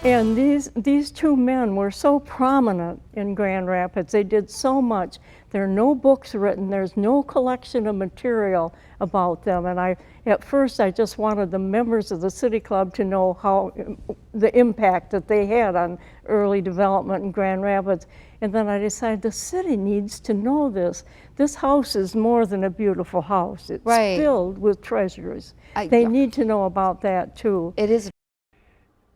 And these two men were so prominent in Grand Rapids. They did so much. There are no books written. There's no collection of material about them. And at first, I just wanted the members of the City Club to know how the impact that they had on early development in Grand Rapids. And then I decided the city needs to know this. This house is more than a beautiful house. It's filled with treasures. They need to know about that too. It is.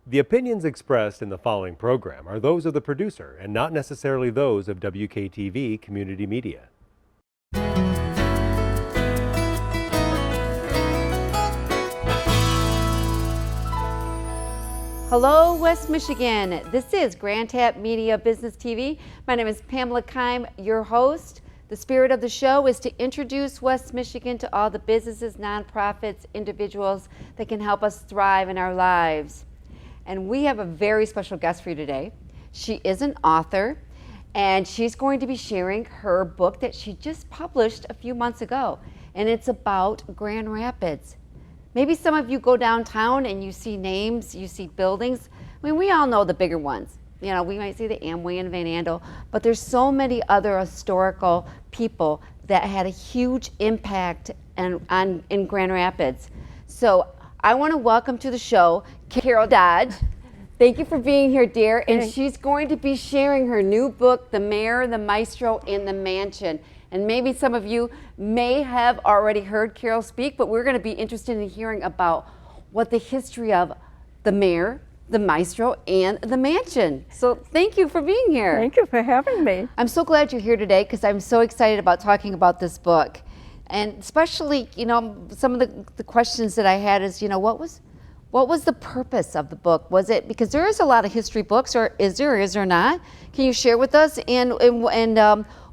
The opinions expressed in the following program are those of the producer and not necessarily those of WKTV Community Media. Hello, West Michigan. This is GrTV Media Business TV. My name is Pamela Keim, your host. The spirit of the show is to introduce West Michigan to all the businesses, nonprofits, individuals that can help us thrive in our lives. And we have a very special guest for you today. She is an author, and she's going to be sharing her book that she just published a few months ago, and it's about Grand Rapids. Maybe some of you go downtown and you see names, you see buildings. I mean, we all know the bigger ones. You know, we might see the Amway in Van Andel, but there's so many other historical people that had a huge impact in Grand Rapids. So I want to welcome to the show Carol Dodge. Thank you for being here, dear. And she's going to be sharing her new book, The Mayor, the Maestro, and the Mansion. And maybe some of you may have already heard Carol speak, but we're going to be interested in hearing about what the history of the Mayor, the Maestro, and the Mansion. So thank you for being here. Thank you for having me. I'm so glad you're here today because I'm so excited about talking about this book. And especially, you know, some of the questions that I had is, you know, what was the purpose of the book? Was it because there is a lot of history books, or is there not? Can you share with us? And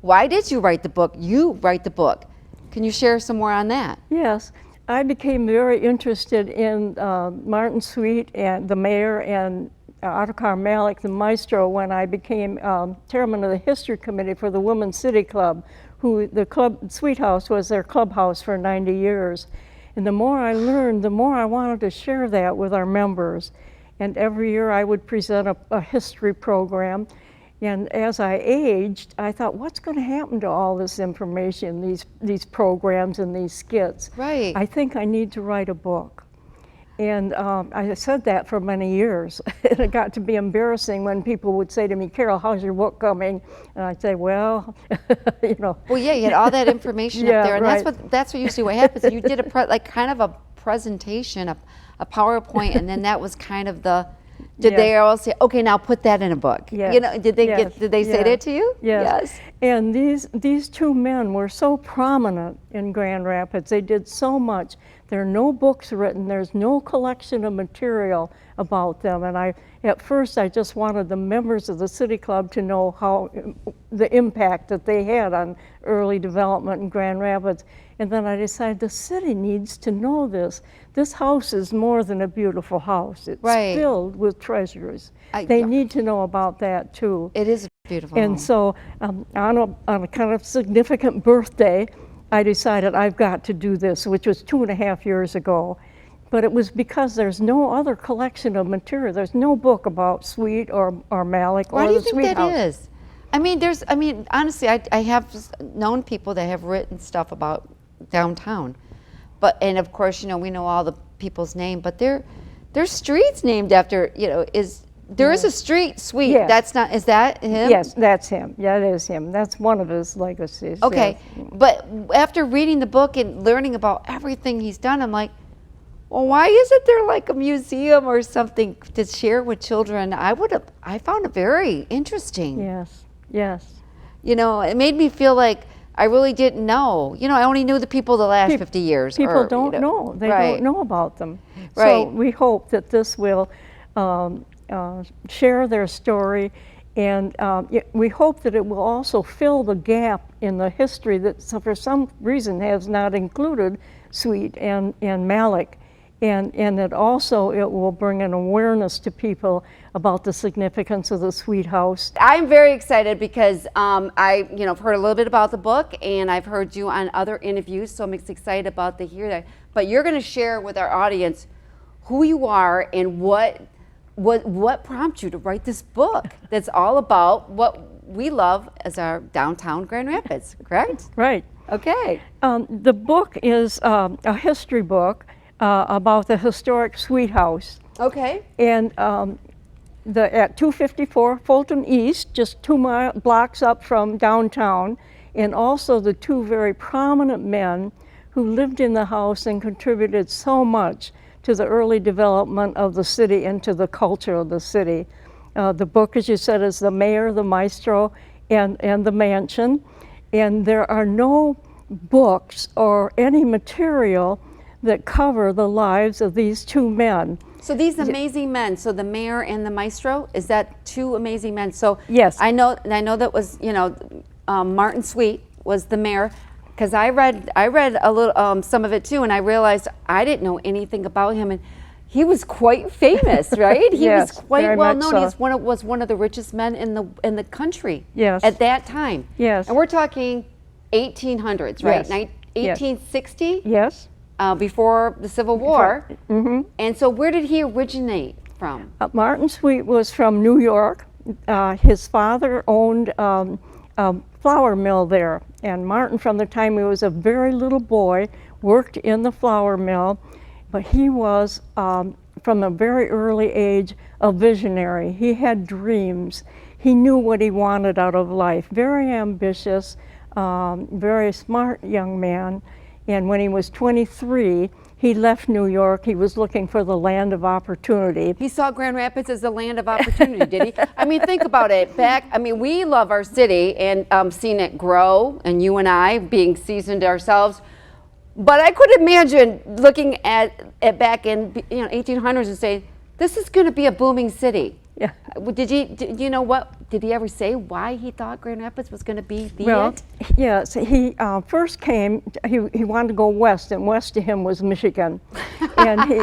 why did you write the book? You write the book. Can you share some more on that? Yes, I became very interested in Martin Sweet and the mayor and Ottokar Malik, the maestro, when I became chairman of the history committee for the Women's City Club, who the club, Sweet House was their clubhouse for 90 years. And the more I learned, the more I wanted to share that with our members. And every year I would present a history program. And as I aged, I thought, what's going to happen to all this information, these programs and these skits? Right. I think I need to write a book. And I said that for many years. And it got to be embarrassing when people would say to me, Carol, how's your book coming? And I'd say, well, you know. Well, yeah, you had all that information up there. And right. that's what usually what happens. You did kind of a presentation, a PowerPoint, and then that was kind of the, they all say, okay, now put that in a book? Yes. You know, did they say that to you? Yes. And these two men were so prominent in Grand Rapids. They did so much. There are no books written. There's no collection of material about them. And at first, I just wanted the members of the City Club to know how the impact that they had on early development in Grand Rapids. And then I decided the city needs to know this. This house is more than a beautiful house. It's filled with treasures. They need to know about that too. It is a beautiful And home. so on a kind of significant birthday, I decided I've got to do this, which was 2.5 years ago. But it was because there's no other collection of material. There's no book about Sweet or Malik or the Sweet House. Why do you think that is? I mean, honestly, I have known people that have written stuff about downtown. And of course, you know, we know all the people's name, but there's streets named after, you know, there is a street, Sweet. Yes. That's not, is that him? Yes, that's him. Yeah, it is him. That's one of his legacies. Okay, yes. But after reading the book and learning about everything he's done, I'm like, well, why isn't there like a museum or something to share with children? I found it very interesting. Yes, yes. You know, it made me feel like I really didn't know. You know, I only knew the people the last 50 years. People don't know. They don't know about them. So we hope that this will share their story, and we hope that it will also fill the gap in the history that for some reason has not included Sweet and Malik, and that also it will bring an awareness to people about the significance of the Sweet House. I'm very excited because I've heard a little bit about the book, and I've heard you on other interviews, so I'm excited to hear that. But you're going to share with our audience who you are and what what prompted you to write this book that's all about what we love as our downtown Grand Rapids, correct? Right. Okay. The book is a history book about the historic Sweet House. Okay. And at 254 Fulton East, just 2 blocks up from downtown, and also the two very prominent men who lived in the house and contributed so much to the early development of the city and to the culture of the city. The book, as you said, is the mayor, the maestro, and the mansion. And there are no books or any material that cover the lives of these two men. So these amazing men, so the mayor and the maestro, is that two amazing men? So Yes. I know that was, Martin Sweet was the mayor, because I read a little some of it too, and I realized I didn't know anything about him, and he was quite famous, right? He Yes, was quite very well much known. so. He was one of the richest men in the country. Yes. At that time. Yes. And we're talking 1800s, right? Yes. 1860. Yes. Before the Civil War. Mm-hmm. And so where did he originate from? Martin Sweet was from New York. His father owned a flour mill there. And Martin, from the time he was a very little boy, worked in the flour mill. But he was, from a very early age, a visionary. He had dreams. He knew what he wanted out of life. Very ambitious, very smart young man. And when he was 23, he left New York. He was looking for the land of opportunity. He saw Grand Rapids as the land of opportunity, did he? I mean, think about it. We love our city and seeing it grow, and you and I being seasoned ourselves. But I could imagine looking at back in 1800s and say, this is going to be a booming city. Yeah. Did you know what? Did he ever say why he thought Grand Rapids was going to be it? Yes. He first came. He wanted to go west, and west to him was Michigan. And he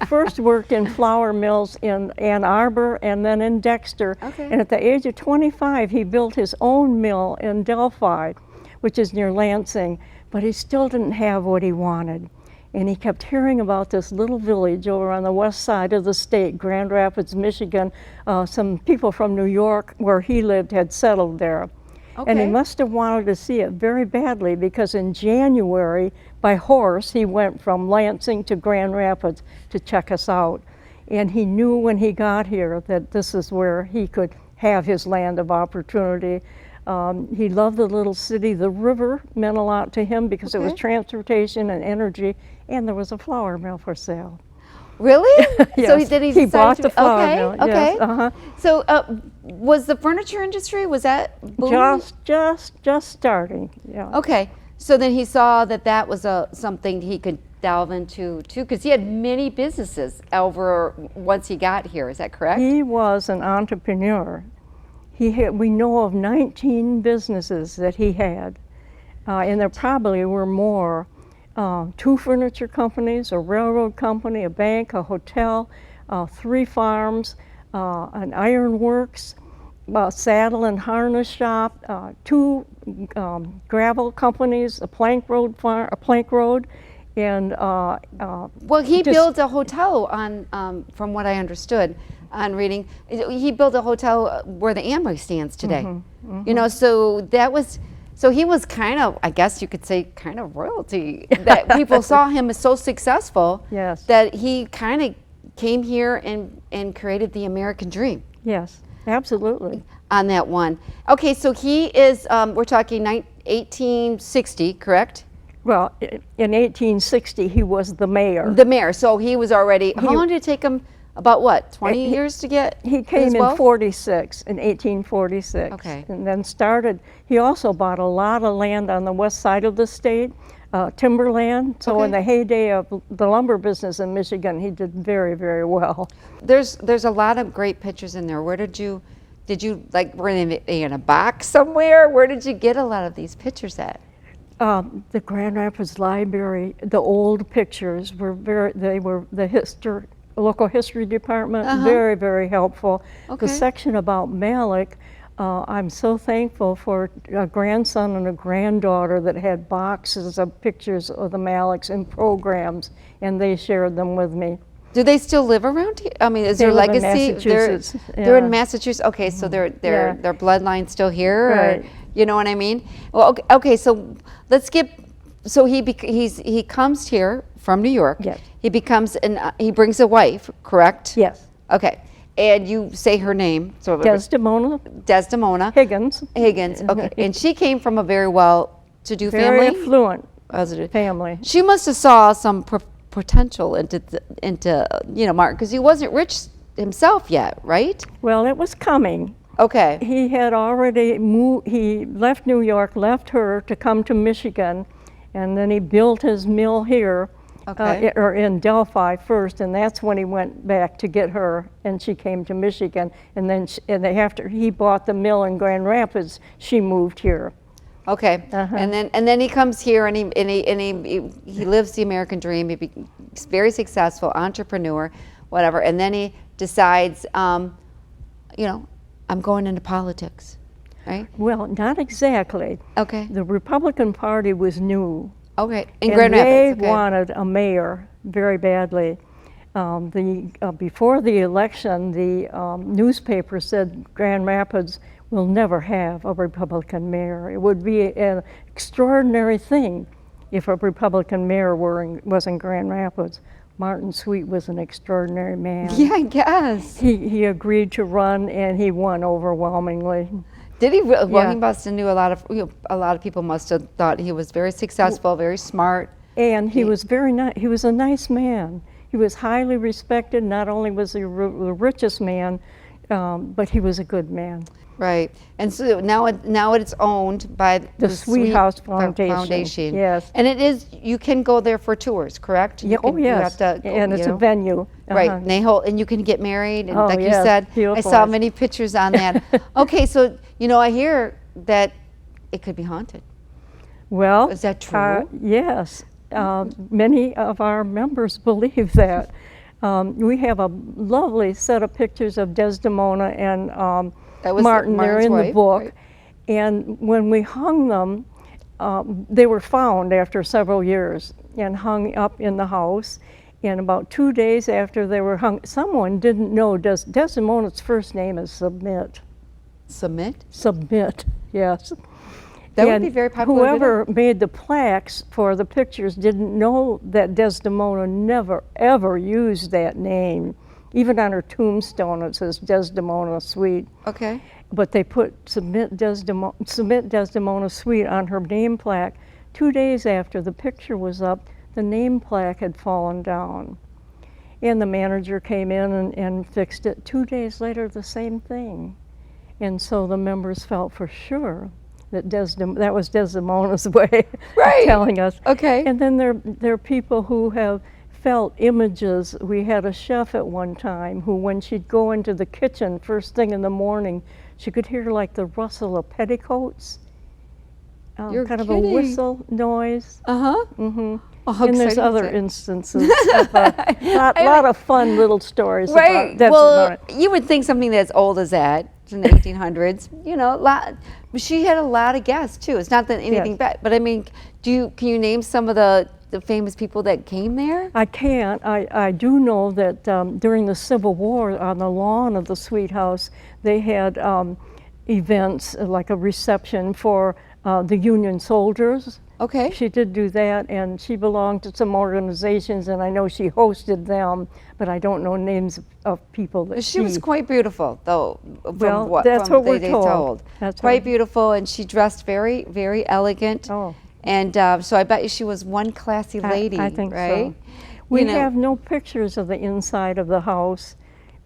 first worked in flour mills in Ann Arbor and then in Dexter. Okay. And at the age of 25, he built his own mill in Delphi, which is near Lansing. But he still didn't have what he wanted. And he kept hearing about this little village over on the west side of the state, Grand Rapids, Michigan. Some people from New York, where he lived, had settled there. Okay. And he must have wanted to see it very badly, because in January, by horse, he went from Lansing to Grand Rapids to check us out. And he knew when he got here that this is where he could have his land of opportunity. He loved the little city. The river meant a lot to him because it was transportation and energy, and there was a flour mill for sale. Really? Yes. So he bought the flour mill. Okay. Yes. Uh-huh. So was the furniture industry, was that booming? Just starting. Yeah. Okay. So then he saw that was something he could delve into too, because he had many businesses over once he got here. Is that correct? He was an entrepreneur. We know of 19 businesses that he had, and there probably were more. 2 furniture companies, a railroad company, a bank, a hotel, 3 farms, an iron works, a saddle and harness shop, 2 gravel companies, a plank road, and well, he built a hotel on, from what I understood on reading, he built a hotel where the Amway stands today. Mm-hmm, mm-hmm. You know, so he was kind of, I guess you could say, kind of royalty. That people saw him as so successful. Yes. That he kind of came here and created the American dream. Yes, absolutely. On that one. Okay, so he is, we're talking 1860, correct? Well, in 1860, he was the mayor. The mayor, so he was already, how long did it take him? About what, 20 years to get He came his in wealth? 1846, Okay. and then started, he also bought a lot of land on the west side of the state, timberland. So Okay. in the heyday of the lumber business in Michigan, he did very, very well. There's a lot of great pictures in there. Where did you like, were they in a box somewhere? Where did you get a lot of these pictures at? The Grand Rapids Library, the old pictures were the local history department, very, very helpful. Okay. The section about Malik, I'm so thankful for a grandson and a granddaughter that had boxes of pictures of the Maliks in programs, and they shared them with me. Do they still live around here? I mean, is They their live in legacy? Massachusetts, They're in yeah. Massachusetts. Okay, so their Yeah. bloodline's still here. Right. Or, you know what I mean? Well, okay. So let's get. So he comes here from New York. Yes. He becomes he brings a wife, correct? Yes. Okay. And you say her name. So Desdemona Desdemona Higgins. Higgins. Okay. And she came from a very well-to-do Very family. affluent Positive. family. She must have saw some potential into Martin, because he wasn't rich himself yet, right? Well, it was coming. Okay. He had already moved, he left New York, left her to come to Michigan, and then he built his mill here, Okay. or in Delphi first, and that's when he went back to get her, and she came to Michigan. And then after he bought the mill in Grand Rapids, she moved here. Okay. Uh-huh. And then he comes here and he lives the American dream. He's very successful entrepreneur, whatever. And then he decides, I'm going into politics, right? Well, not exactly. Okay. The Republican Party was new. Okay. In And Grand they Rapids. Okay. wanted a mayor very badly. Before the election, the newspaper said Grand Rapids will never have a Republican mayor. It would be an extraordinary thing if a Republican mayor was in Grand Rapids. Martin Sweet was an extraordinary man. Yeah, I guess. He agreed to run, and he won overwhelmingly. Did he? Well, Yeah. he must have knew a lot of people must have thought he was very successful, very smart. And he was very nice. He was a nice man. He was highly respected. Not only was he the richest man, but he was a good man. Right. And so now it's owned by The Sweet House Foundation. Yes. And it is, you can go there for tours, correct? Yeah, You yes. have to, And it's a venue. Right. Uh-huh. And you can get married, and Oh, like you yes, said, I beautiful. saw many pictures on that. Okay, so I hear that it could be haunted. Well, Is that true? Yes. Many of our members believe that. We have a lovely set of pictures of Desdemona and That was Martin there Martin's in wife, the book. right? And when we hung them, they were found after several years and hung up in the house. And about 2 days after they were hung, someone didn't know Desdemona's first name is Submit. Submit? Submit, yes. That would And be very popular today. whoever made the plaques for the pictures didn't know that Desdemona never, ever used that name. Even on her tombstone, it says Desdemona Sweet. Okay. But they put Submit Desdemona Sweet on her name plaque. 2 days after the picture was up, the name plaque had fallen down. And the manager came in and fixed it. 2 days later, the same thing. And so the members felt for sure that that was Desdemona's way Right. of telling us. Okay. And then there are people who have felt images. We had a chef at one time who, when she'd go into the kitchen first thing in the morning, she could hear like the rustle of petticoats, You're kind of kidding. a whistle noise. Uh-huh. Mm-hmm. Oh, how And there's exciting is other that? instances of a lot of fun little stories Right. about Well, Desdemona. you would think something that's old as that, in the 1800s, she had a lot of guests too. It's not that anything Yes. bad, but I mean, can you name some of the famous people that came there? I can't. I do know that during the Civil War, on the lawn of the Sweet House, they had events like a reception for the Union soldiers. Okay. She did do that, and she belonged to some organizations, and I know she hosted them, but I don't know names of people that She was quite beautiful, though. Well, that's what we're told. That's quite right. beautiful, and she dressed very, very elegant. Oh. And so I bet you she was one classy lady, I think right? so. We have no pictures of the inside of the house,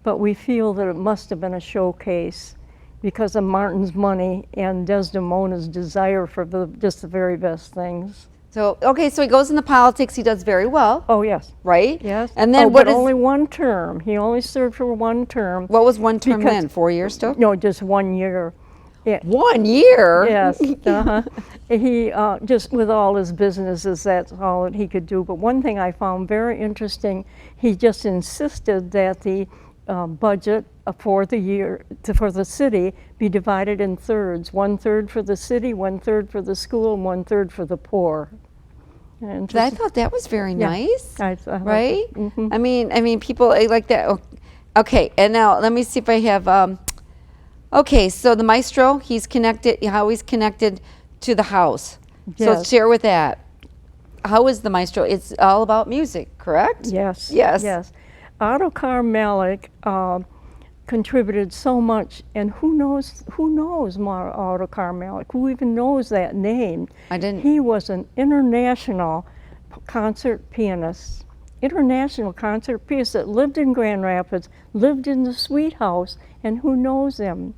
but we feel that it must have been a showcase because of Martin's money and Desdemona's desire for just the very best things. So, okay, so he goes into politics. He does very well, Oh, yes. right? Yes. And then but only one term. He only served for one term. what was one term because- then? 4 years still? No, just 1 year. Yeah. 1 year? Yes. Uh-huh. He just with all his businesses, that's all that he could do. But one thing I found very interesting, he just insisted that the budget for the year for the city be divided in thirds: 1/3 for the city, 1/3 for the school, and 1/3 for the poor. And I thought that was very Yeah. nice, I like right? it. Mhm. I mean, people like that. Okay, and now let me see if I have. Okay, so the Maestro, he's connected. How he's connected to the house. So Yes. share with that. How is the Maestro? It's all about music, correct? Yes. Yes. Yes. Ottokar Malik contributed so much, and who knows more Ottokar Malik? Who even knows that name? I didn't. He was an international concert pianist. International concert pianist that lived in Grand Rapids, lived in the Sweet House, and who knows him?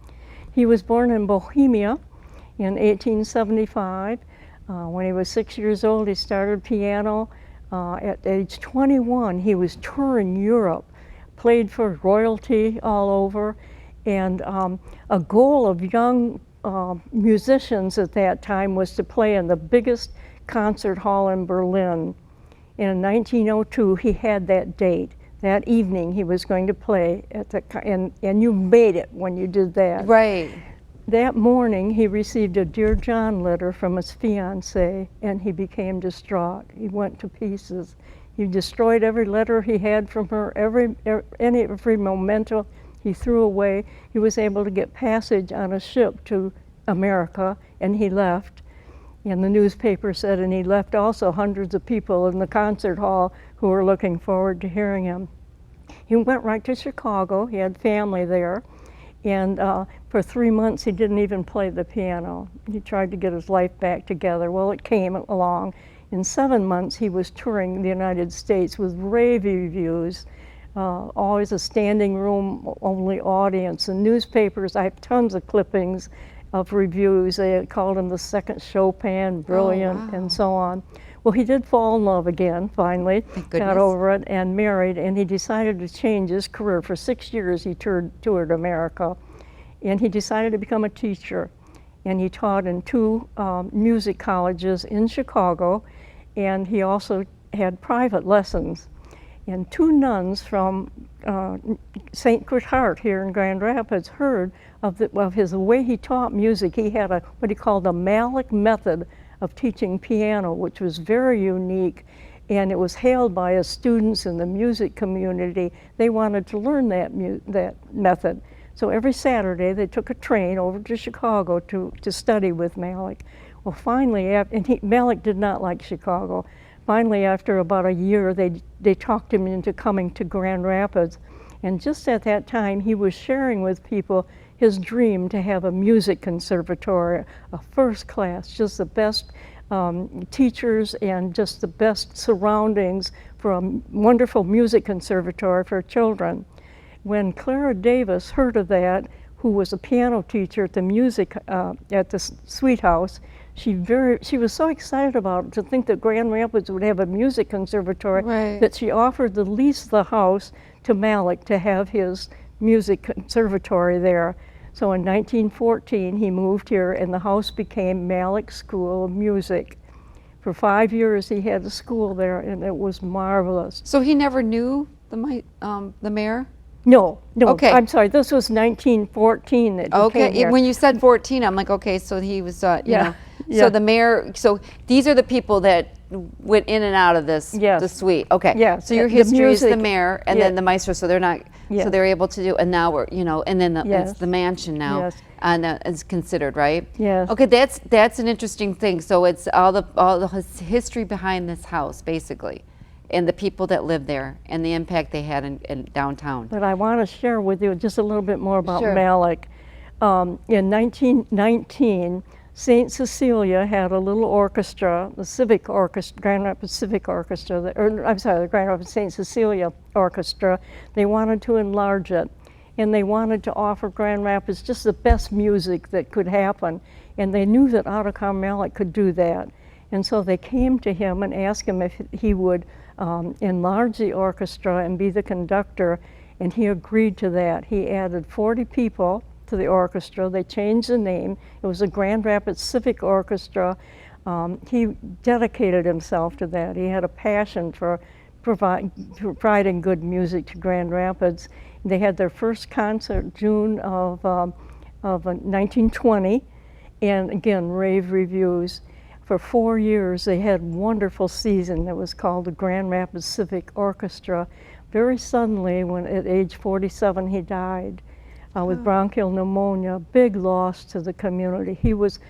He was born in Bohemia in 1875. When he was 6 years old, he started piano. At age 21, he was touring Europe, played for royalty all over, and a goal of young musicians at that time was to play in the biggest concert hall in Berlin. And in 1902, he had that date. That evening, he was going to play at the, and you made it when you did that. Right. That morning, he received a Dear John letter from his fiancée, and he became distraught. He went to pieces. He destroyed every letter he had from her, every memento he threw away. He was able to get passage on a ship to America, and he left. And the newspaper said, and he left also hundreds of people in the concert hall who were looking forward to hearing him. He went right to Chicago. He had family there. And for 3 months, he didn't even play the piano. He tried to get his life back together. Well, it came along. In 7 months, he was touring the United States with rave reviews, always a standing room only audience. And newspapers, I have tons of clippings of reviews. They called him the second Chopin, brilliant, and so on. Well, he did fall in love again, finally, got over it, and married, and he decided to change his career. For 6 years, he toured America, and he decided to become a teacher. And he taught in 2 music colleges in Chicago, and he also had private lessons. And 2 nuns from St. Gotthard here in Grand Rapids heard of the way he taught music. He had what he called the Malik method of teaching piano, which was very unique, and it was hailed by his students in the music community. They wanted to learn that method. So every Saturday they took a train over to Chicago to study with Malik. Well, finally, Malik did not like Chicago. Finally, after about a year, they talked him into coming to Grand Rapids. And just at that time, he was sharing with people his dream to have a music conservatory, a first class, just the best teachers and just the best surroundings for a wonderful music conservatory for children. When Clara Davis heard of that, who was a piano teacher at the Sweet House, she was so excited about it, to think that Grand Rapids would have a music conservatory, that she offered to lease the house to Malik to have his music conservatory there. So in 1914, he moved here, and the house became Malik School of Music. For 5 years, he had a school there, and it was marvelous. So he never knew the mayor? No. Okay. I'm sorry. This was 1914 that he came here. When you said 14, I'm like, okay, so he was, you know. So the mayor. So these are the people that went in and out of this. The suite. Okay. Yeah. So your history is the mayor, and then the Maestro. So they're not. So they're able to do. And now we're, and then it's the mansion now, and it's considered, right? Yes. Okay. That's an interesting thing. So it's all the history behind this house, basically, and the people that live there, and the impact they had in downtown. But I want to share with you just a little bit more about Malik. In 1919, St. Cecilia had a little orchestra, the Civic Orchestra, Grand Rapids Civic Orchestra, the Grand Rapids St. Cecilia Orchestra. They wanted to enlarge it, and they wanted to offer Grand Rapids just the best music that could happen, and they knew that Ottokar Malik could do that. And so they came to him and asked him if he would enlarge the orchestra and be the conductor, and he agreed to that. He added 40 people to the orchestra. They changed the name. It was the Grand Rapids Civic Orchestra. He dedicated himself to that. He had a passion for providing good music to Grand Rapids. They had their first concert June of 1920, and again, rave reviews. for 4 years. They had a wonderful season that was called the Grand Rapids Civic Orchestra. Very suddenly, when at age 47, he died with bronchial pneumonia. Big loss to the community. He was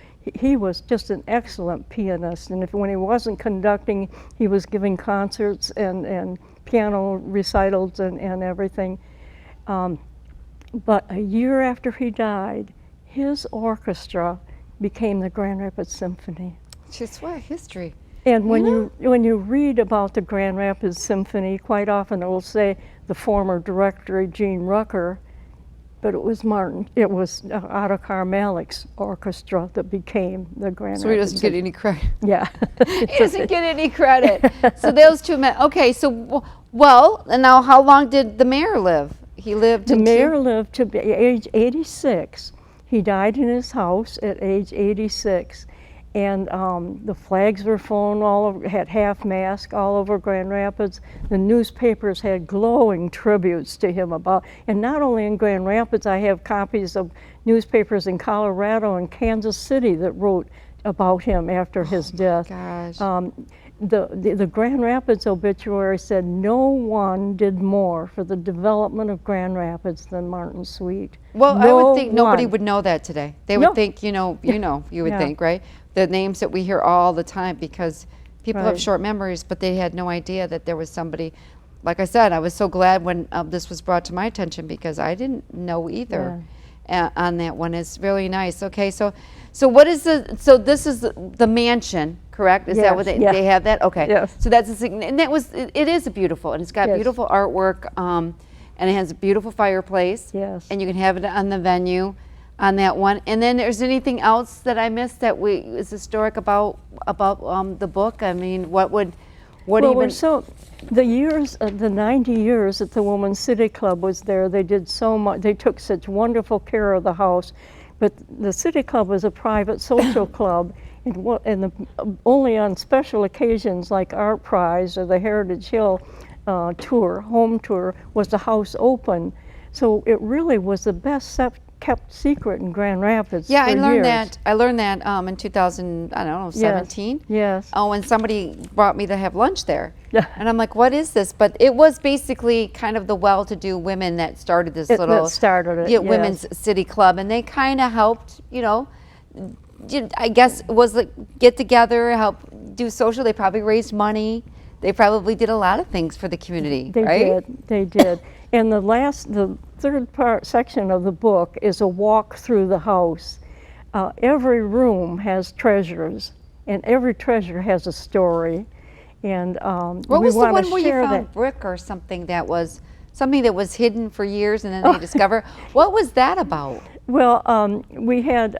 just an excellent pianist, and when he wasn't conducting, he was giving concerts and piano recitals and everything. But a year after he died, his orchestra became the Grand Rapids Symphony. Just what history. And when you read about the Grand Rapids Symphony, quite often it will say the former director, Gene Rucker, but it was Ottokar Malik's orchestra that became the Grand Rapids. So he doesn't get any credit. Yeah. He doesn't get any credit. So those two men, okay, so, well, and now how long did the mayor live? He lived The mayor lived to be age 86. He died in his house at age 86. And the flags were flown all over, had half-mast all over Grand Rapids. The newspapers had glowing tributes to him and not only in Grand Rapids, I have copies of newspapers in Colorado and Kansas City that wrote about him after his death. Gosh. The Grand Rapids obituary said no one did more for the development of Grand Rapids than Martin Sweet. Well, I would think nobody one. would know that today. They would think, you would Yeah. think, right? The names that we hear all the time, because people have Right. short memories, but they had no idea that there was somebody. Like I said, I was so glad when this was brought to my attention, because I didn't know either on that one. It's really nice. Okay, so what is this is the mansion, correct? Is that what they have that? Okay. Yes. So that's and it is a beautiful, and it's got Yes. beautiful artwork, and it has a beautiful fireplace. Yes. And you can have it on the venue on that one. And then there's anything else that I missed that is historic about the book? I mean, the 90 years that the Women's City Club was there, they did so much, they took such wonderful care of the house. But the City Club was a private social club, and only on special occasions like Art Prize or the Heritage Hill home tour, was the house open. So it really was the best kept secret in Grand Rapids. Yeah, for I learned years. that. I learned that in 2017. Yes. Oh, when somebody brought me to have lunch there. Yeah. And I'm like, what is this? But it was basically kind of the well-to-do women that started this That started it, yes. women's city club, and they kind of helped, I guess it was like get together, help do social. They probably raised money. They probably did a lot of things for the community, right? They did. And the third section of the book is a walk through the house. Every room has treasures, and every treasure has a story. And what was the one where you share found brick or something that was hidden for years, and then they discover? What was that about? Well, we had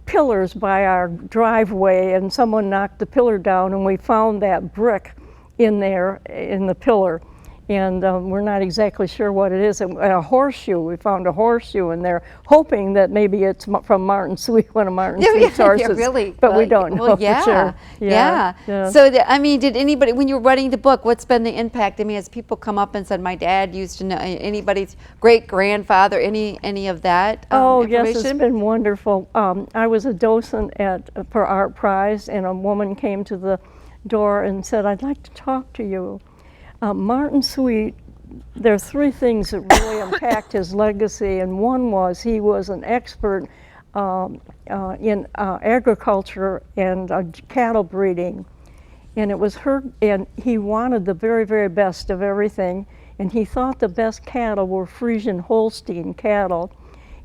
pillars by our driveway, and someone knocked the pillar down, and we found that brick in there in the pillar. And we're not exactly sure what it is. And a horseshoe, we found a horseshoe in there, hoping that maybe it's from Martin Sweet, one of Martin Sweet's horses. Really? But we don't know for sure. Yeah. So, did anybody, when you were writing the book, what's been the impact? I mean, has people come up and said, my dad used to know, anybody's great-grandfather, any of that information? Yes, it's been wonderful. I was a docent for Art Prize, and a woman came to the door and said, I'd like to talk to you. Martin Sweet, there are three things that really impact his legacy, and one was he was an expert in agriculture and cattle breeding, and and he wanted the very, very best of everything, and he thought the best cattle were Friesian Holstein cattle,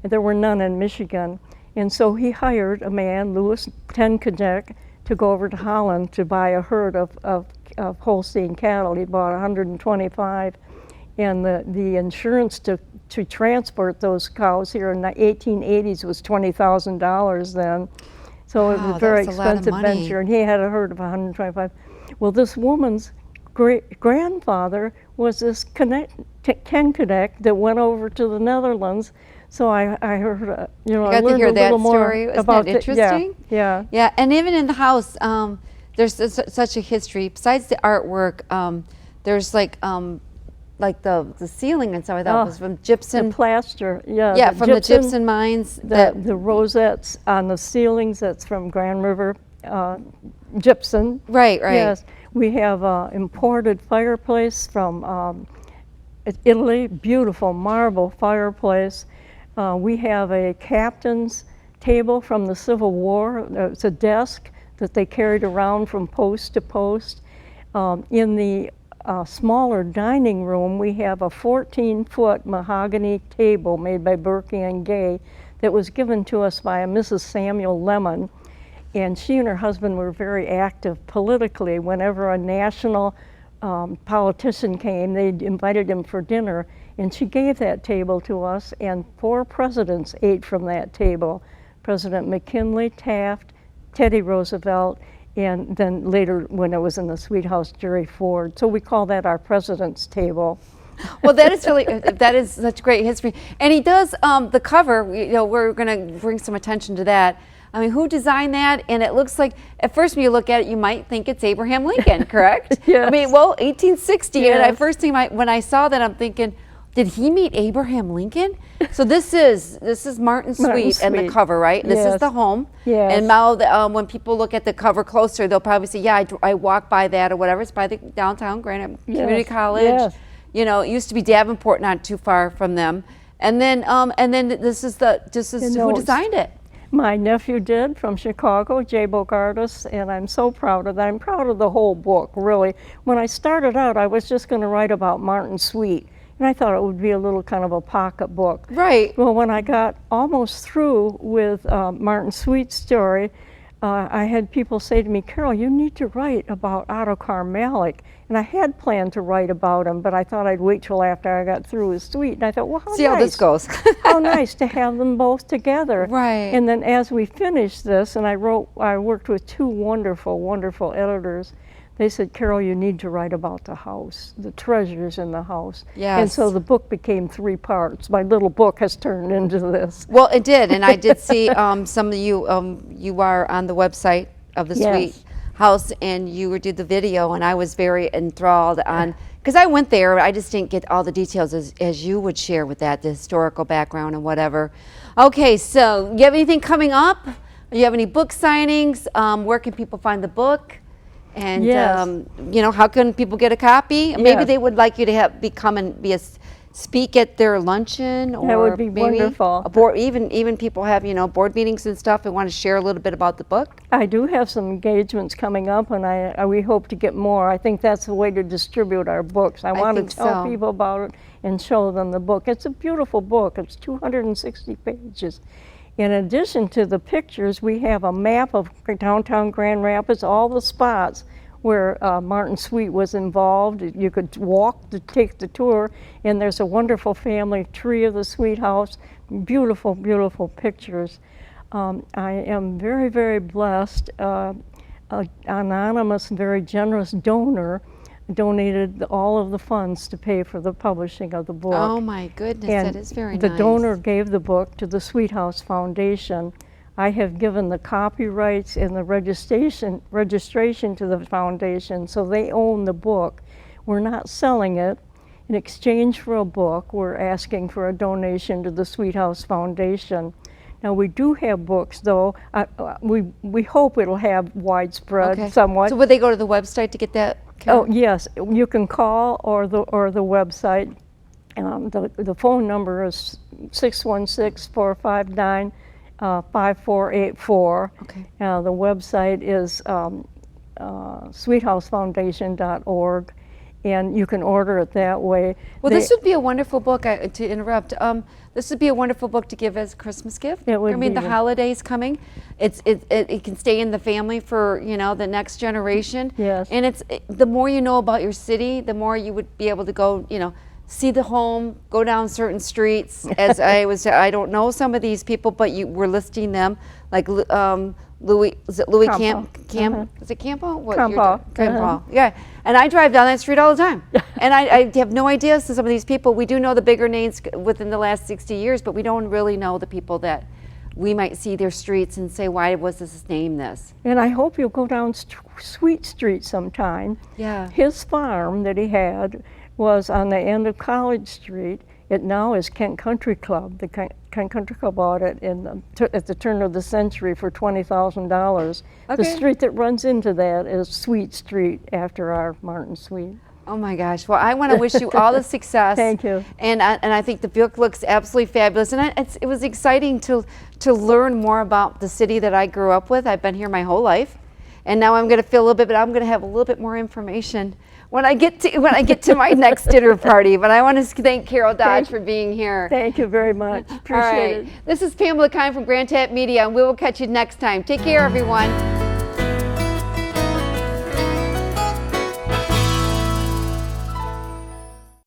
and there were none in Michigan, and so he hired a man, Louis Tenkanek, to go over to Holland to buy a herd of Holstein cattle. He bought 125, and the insurance to transport those cows here in the 1880s was $20,000 then. So it was a very expensive venture, and he had a herd of 125. Well, this woman's great-grandfather was this Tenkanek that went over to the Netherlands. So I heard, I learned a little more about that interesting? Yeah. Yeah, and even in the house, there's such a history. Besides the artwork, there's like the ceiling and stuff. I thought was from gypsum. The plaster, yeah. Yeah, from the gypsum mines. The rosettes on the ceilings, that's from Grand River gypsum. Right, right. Yes, we have an imported fireplace from Italy, beautiful marble fireplace. We have a captain's table from the Civil War. It's a desk that they carried around from post to post. In the smaller dining room, we have a 14-foot mahogany table made by Berkey and Gay that was given to us by a Mrs. Samuel Lemon. And she and her husband were very active politically. Whenever a national politician came, they invited him for dinner, and she gave that table to us, and 4 presidents ate from that table. President McKinley, Taft, Teddy Roosevelt, and then later when it was in the Sweet House, Jerry Ford. So we call that our president's table. Well, that is really, that is such great history. And he does the cover, you know, we're going to bring some attention to that. I mean, who designed that? And it looks like, at first when you look at it, you might think it's Abraham Lincoln, correct? Yes. I mean, well, 1860, Yes. and at first thing when I saw that, I'm thinking, did he meet Abraham Lincoln? So this is Martin Sweet and the cover, right? And this is Yes. the home. Yes. And now when people look at the cover closer, they'll probably say, yeah, I walk by that or whatever. It's by the downtown Granite Community Yes. College. Yes. You know, it used to be Davenport, not too far from them. And then this is who designed it. My nephew did, from Chicago, Jay Bogartis, and I'm so proud of that. I'm proud of the whole book, really. When I started out, I was just going to write about Martin Sweet, and I thought it would be a little kind of a pocket book. Right. Well, when I got almost through with Martin Sweet's story, I had people say to me, Carol, you need to write about Ottokar Malik. And I had planned to write about him, but I thought I'd wait till after I got through with Sweet. And I thought, well, how See nice. how this goes. How nice to have them both together. Right. And then as we finished this, and I worked with 2 wonderful, wonderful editors, they said, Carol, you need to write about the house, the treasures in the house. Yes. And so the book became 3 parts. My little book has turned into this. Well, it did, and I did see some of you. You are on the website of the Yes. Sweet House, and you did the video, and I was very enthralled on, because I went there. I just didn't get all the details as you would share with that, the historical background and whatever. Okay, so you have anything coming up? You have any book signings? Where can people find the book? And Yes. you know, how can people get a copy? Maybe Yes. they would like you to come and speak at their luncheon, or That would be maybe wonderful. a board, even people have, you know, board meetings and stuff and want to share a little bit about the book. I do have some engagements coming up, and we hope to get more. I think that's the way to distribute our books. I want think to tell so. people about it and show them the book. It's a beautiful book. It's 260 pages. In addition to the pictures, we have a map of downtown Grand Rapids, all the spots where Martin Sweet was involved. You could walk to take the tour, and there's a wonderful family tree of the Sweet House. Beautiful, beautiful pictures. I am very, very blessed. An anonymous and very generous donor donated all of the funds to pay for the publishing of the book. Oh my goodness, And that is very the nice. donor gave the book to the Sweet House Foundation. I have given the copyrights and the registration to the foundation, so they own the book. We're not selling it. In exchange for a book, we're asking for a donation to the Sweet House Foundation. Now, we do have books, though. We hope it'll have widespread somewhat. So would they go to the website to get that? Oh, yes. You can call or the website. The phone number is 616-459 5484. Okay. The website is sweethousefoundation.org, and you can order it that way. Well, this would be a wonderful book, to interrupt. This would be a wonderful book to give as a Christmas gift. It would I mean, be. the holidays coming. It can stay in the family for, you know, the next generation. Yes. And the more you know about your city, the more you would be able to go, you know, see the home, go down certain streets. As I don't know some of these people, but we're listing them, like Louis, is it Louis Campo. is it Campo? What, Campo. Campo, yeah. And I drive down that street all the time. And I have no idea to some of these people. We do know the bigger names within the last 60 years, but we don't really know the people that we might see their streets and say, why was this named this? And I hope you'll go down Sweet Street sometime. Yeah. His farm that he had was on the end of College Street, It now is Kent Country Club. The Kent Country Club bought it at the turn of the century for $20,000. Okay. The street that runs into that is Sweet Street, after our Martin Sweet. Oh my gosh. Well, I want to wish you all the success. Thank you. And I think the book looks absolutely fabulous. And it was exciting to learn more about the city that I grew up with. I've been here my whole life. And now I'm going to feel a little bit, but I'm going to have a little bit more information when I get to my next dinner party. But I want to thank Carol Dodge for being here. Thank you very much. Appreciate it. This is Pamela Keim from GrTV Media, and we will catch you next time. Take care, everyone.